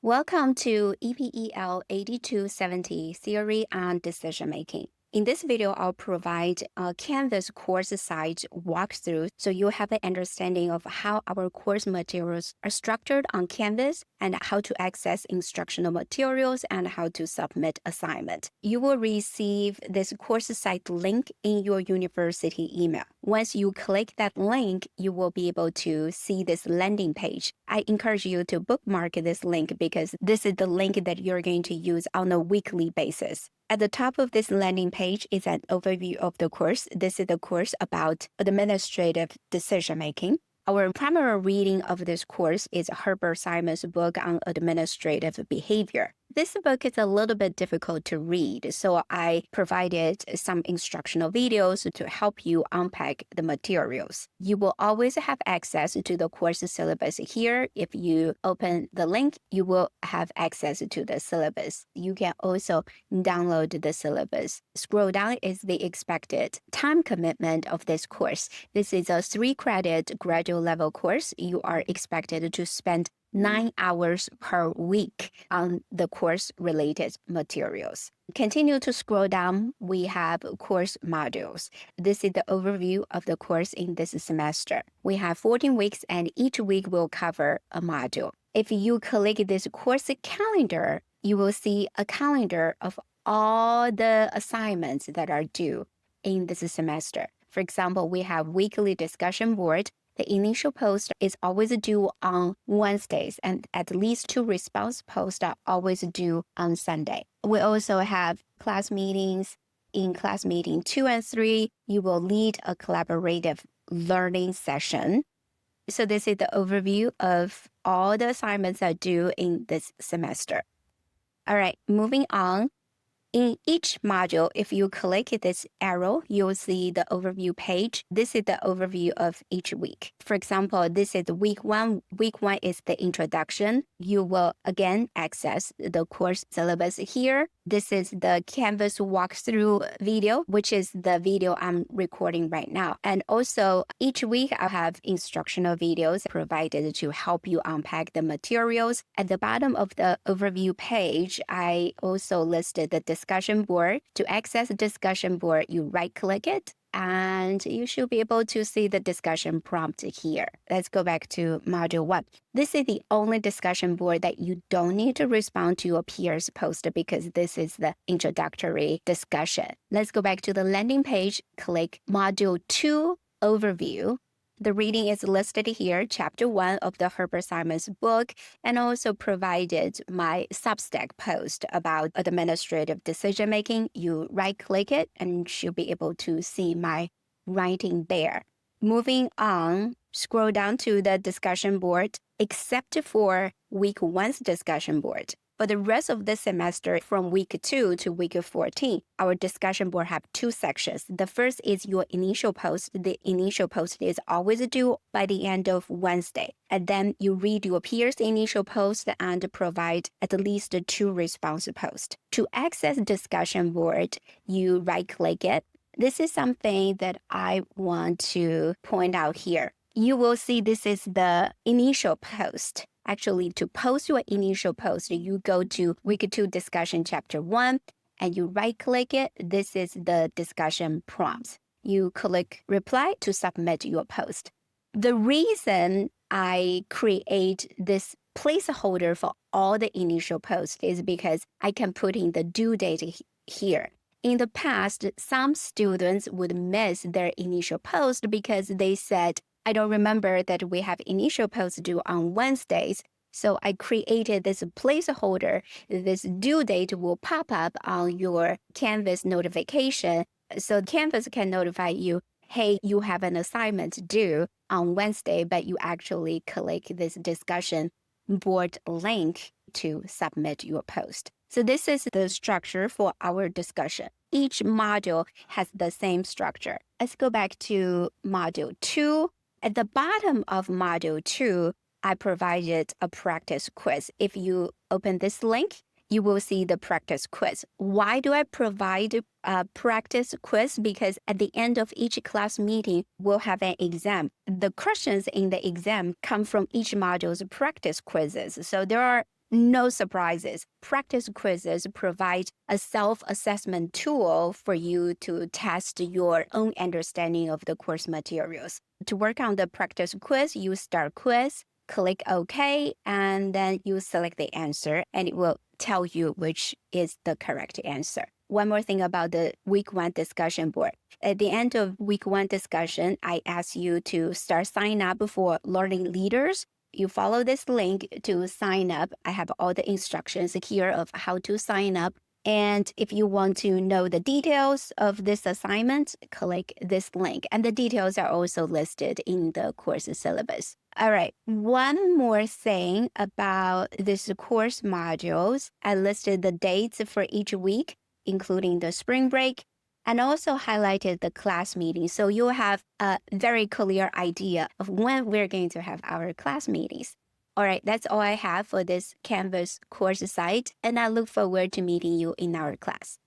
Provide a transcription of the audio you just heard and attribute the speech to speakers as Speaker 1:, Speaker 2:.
Speaker 1: Welcome to EPEL 8270 Theory on Decision Making. In this video, I'll provide a Canvas course site walkthrough so you have an understanding of how our course materials are structured on Canvas and how to access instructional materials and how to submit assignment. You will receive this course site link in your university email. Once you click that link, you will be able to see this landing page. I encourage you to bookmark this link because this is the link that you're going to use on a weekly basis. At the top of this landing page is an overview of the course. This is the course about administrative decision making. Our primary reading of this course is Herbert Simon's book on administrative behavior. This book is a little bit difficult to read, so I provided some instructional videos to help you unpack the materials. You will always have access to the course syllabus here. If you open the link, you will have access to the syllabus. You can also download the syllabus. Scroll down is the expected time commitment of this course. This is a 3-credit graduate level course. You are expected to spend 9 hours per week on the course-related materials. Continue to scroll down. We have course modules. This is the overview of the course in this semester. We have 14 weeks, and each week will cover a module. If you click this course calendar, you will see a calendar of all the assignments that are due in this semester. For example, we have weekly discussion board. The initial post is always due on Wednesdays, and at least 2 response posts are always due on Sunday. We also have class meetings. In class meeting 2 and 3, you will lead a collaborative learning session. So this is the overview of all the assignments that are due in this semester. All right, moving on. In each module, if you click this arrow, you'll see the overview page. This is the overview of each week. For example, this is week 1. Week 1 is the introduction. You will again access the course syllabus here. This is the Canvas walkthrough video, which is the video I'm recording right now. And also, each week I'll have instructional videos provided to help you unpack the materials. At the bottom of the overview page, I also listed the discussion board. To access the discussion board, you right-click it, and you should be able to see the discussion prompt here. Let's go back to Module 1. This is the only discussion board that you don't need to respond to your peers' post because this is the introductory discussion. Let's go back to the landing page, click Module 2 Overview. The reading is listed here, Chapter 1 of the Herbert Simon's book, and also provided my Substack post about administrative decision-making. You right-click it and you'll be able to see my writing there. Moving on, scroll down to the discussion board, except for week 1's discussion board. For the rest of the semester, from week 2 to week 14, our discussion board have 2 sections. The first is your initial post. The initial post is always due by the end of Wednesday. And then you read your peers' initial post and provide at least 2 response posts. To access discussion board, you right-click it. This is something that I want to point out here. You will see this is the initial post. Actually, to post your initial post, you go to Week 2 Discussion Chapter 1, and you right-click it. This is the discussion prompts. You click Reply to submit your post. The reason I create this placeholder for all the initial posts is because I can put in the due date here. In the past, some students would miss their initial post because they said, I don't remember that we have initial posts due on Wednesdays, so I created this placeholder. This due date will pop up on your Canvas notification, so Canvas can notify you, hey, you have an assignment due on Wednesday, but you actually click this discussion board link to submit your post. So this is the structure for our discussion. Each module has the same structure. Let's go back to Module 2. At the bottom of Module 2, I provided a practice quiz. If you open this link, you will see the practice quiz. Why do I provide a practice quiz? Because at the end of each class meeting, we'll have an exam. The questions in the exam come from each module's practice quizzes. So there are No surprises. Practice quizzes provide a self-assessment tool for you to test your own understanding of the course materials. To work on the practice quiz, you start quiz, click OK, and then you select the answer, and it will tell you which is the correct answer. One more thing about the week 1 discussion board. At the end of week 1 discussion, I ask you to start sign up for learning leaders. You follow this link to sign up. I have all the instructions here of how to sign up. And if you want to know the details of this assignment, click this link. And the details are also listed in the course syllabus. All right, one more thing about this course modules. I listed the dates for each week, including the spring break, and also highlighted the class meeting. So you'll have a very clear idea of when we're going to have our class meetings. All right, that's all I have for this Canvas course site, and I look forward to meeting you in our class.